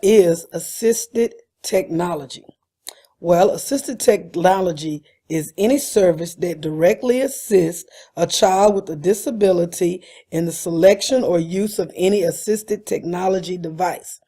What is assisted technology? Well, assisted technology is any service that directly assists a child with a disability in the selection or use of any assisted technology device.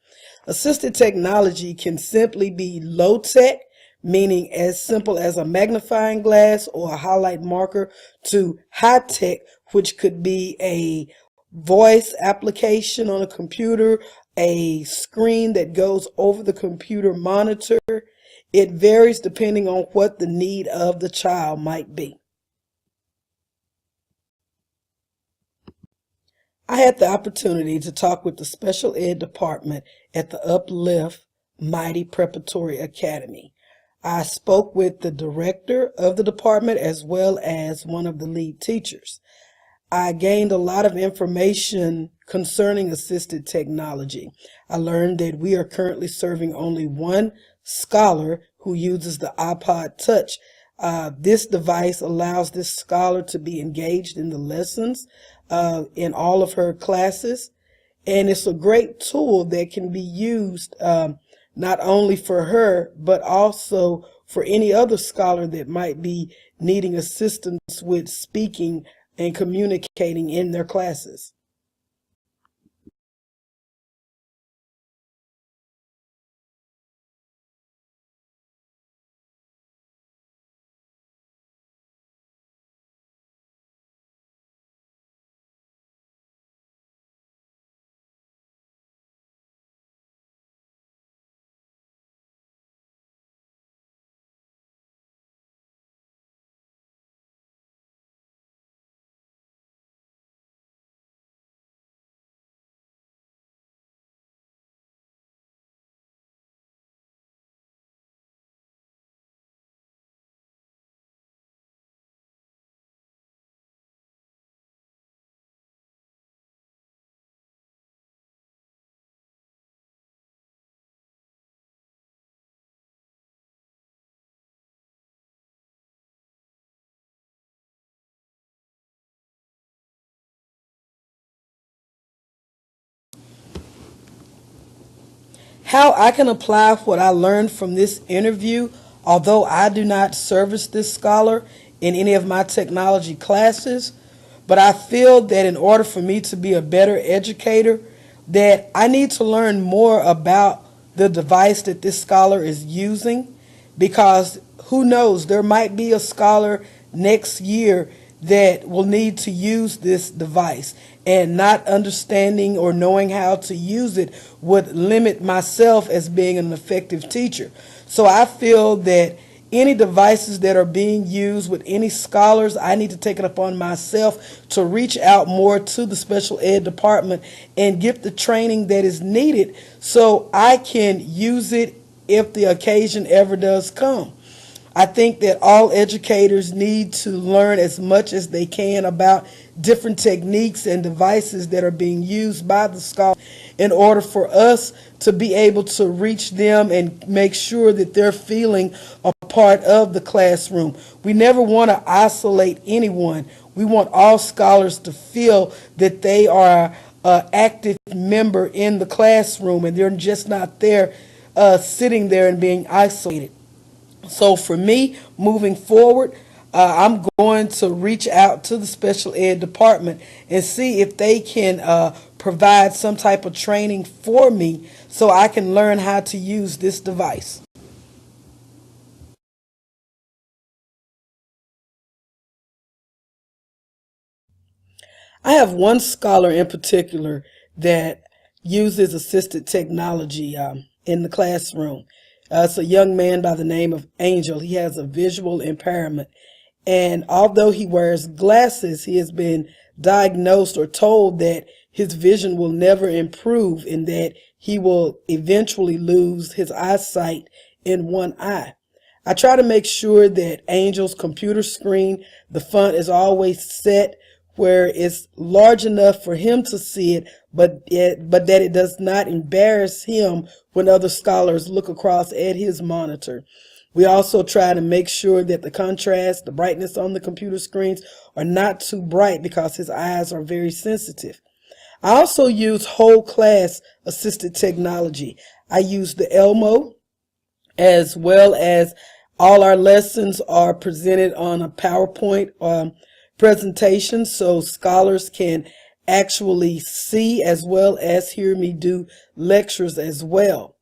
Assisted technology can simply be low tech, meaning as simple as a magnifying glass or a highlight marker, to high tech, which could be a voice application on a computer, a screen that goes over the computer monitor. It varies depending on what the need of the child might be. I had the opportunity to talk with the special ed department at the Uplift Mighty Preparatory Academy. I spoke with the director of the department as well as one of the lead teachers. I gained a lot of information concerning assisted technology. I learned that we are currently serving only one scholar who uses the iPod Touch. This device allows this scholar to be engaged in the lessons in all of her classes, and it's a great tool that can be used not only for her but also for any other scholar that might be needing assistance with speaking and communicating in their classes. How I can apply what I learned from this interview, although I do not service this scholar in any of my technology classes, but I feel that in order for me to be a better educator, that I need to learn more about the device that this scholar is using, because who knows, there might be a scholar next year that will need to use this device, and not understanding or knowing how to use it would limit myself as being an effective teacher. So I feel that any devices that are being used with any scholars, I need to take it upon myself to reach out more to the special ed department and get the training that is needed so I can use it if the occasion ever does come. I think that all educators need to learn as much as they can about different techniques and devices that are being used by the scholar in order for us to be able to reach them and make sure that they're feeling a part of the classroom. We never want to isolate anyone. We want all scholars to feel that they are an active member in the classroom and they're just not there sitting there and being isolated. So for me, moving forward, I'm going to reach out to the special ed department and see if they can provide some type of training for me so I can learn how to use this device. I have one scholar in particular that uses assisted technology in the classroom. It's a young man by the name of Angel. He has a visual impairment. And although he wears glasses, he has been diagnosed or told that his vision will never improve and that he will eventually lose his eyesight in one eye. I try to make sure that Angel's computer screen, the font is always set where it's large enough for him to see it, but that it does not embarrass him when other scholars look across at his monitor. We also try to make sure that the contrast, the brightness on the computer screens are not too bright because his eyes are very sensitive. I also use whole class assisted technology. I use the Elmo, as well as all our lessons are presented on a PowerPoint presentation, so scholars can actually see as well as hear me do lectures as well.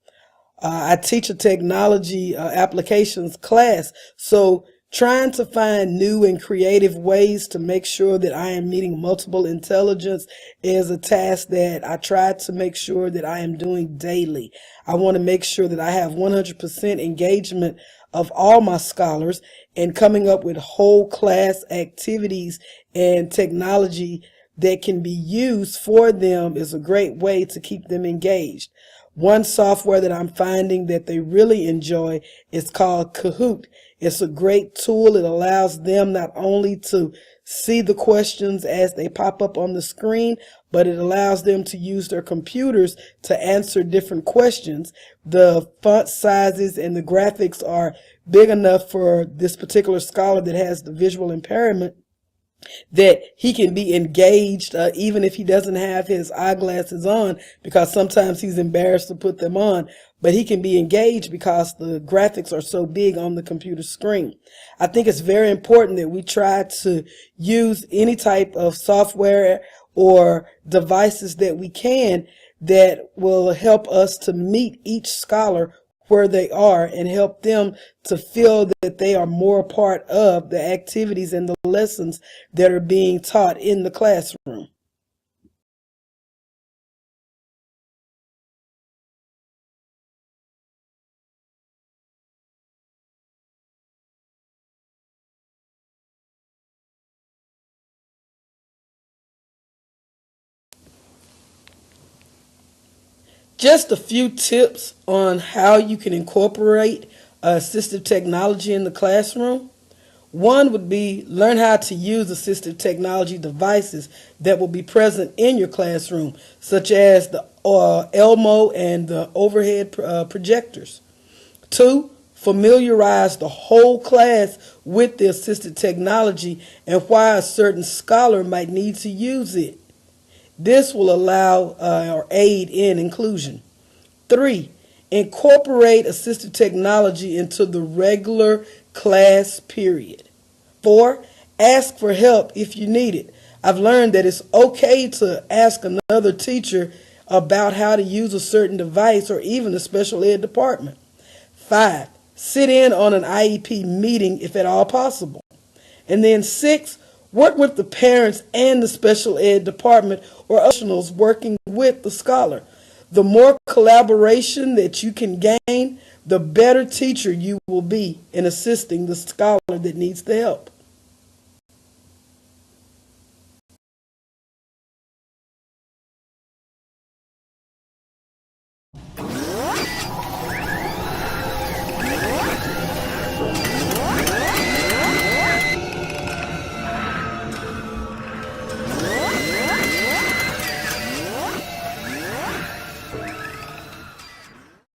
I teach a technology applications class, so trying to find new and creative ways to make sure that I am meeting multiple intelligence is a task that I try to make sure that I am doing daily. I want to make sure that I have 100% engagement of all my scholars, and coming up with whole class activities and technology that can be used for them is a great way to keep them engaged. One software that I'm finding that they really enjoy is called Kahoot. It's a great tool. It allows them not only to see the questions as they pop up on the screen, but it allows them to use their computers to answer different questions. The font sizes and the graphics are big enough for this particular scholar that has the visual impairment that he can be engaged even if he doesn't have his eyeglasses on, because sometimes he's embarrassed to put them on, but he can be engaged because the graphics are so big on the computer screen. I think it's very important that we try to use any type of software or devices that we can that will help us to meet each scholar where they are and help them to feel that they are more a part of the activities and the lessons that are being taught in the classroom. Just a few tips on how you can incorporate assistive technology in the classroom. One would be learn how to use assistive technology devices that will be present in your classroom, such as the Elmo and the overhead projectors. Two, familiarize the whole class with the assistive technology and why a certain scholar might need to use it. This will allow or aid in inclusion. Three, incorporate assistive technology into the regular class period. Four, ask for help if you need it. I've learned that it's okay to ask another teacher about how to use a certain device or even the special ed department. Five, sit in on an IEP meeting if at all possible. And then six, work with the parents and the special ed department or professionals working with the scholar. The more collaboration that you can gain, the better teacher you will be in assisting the scholar that needs the help.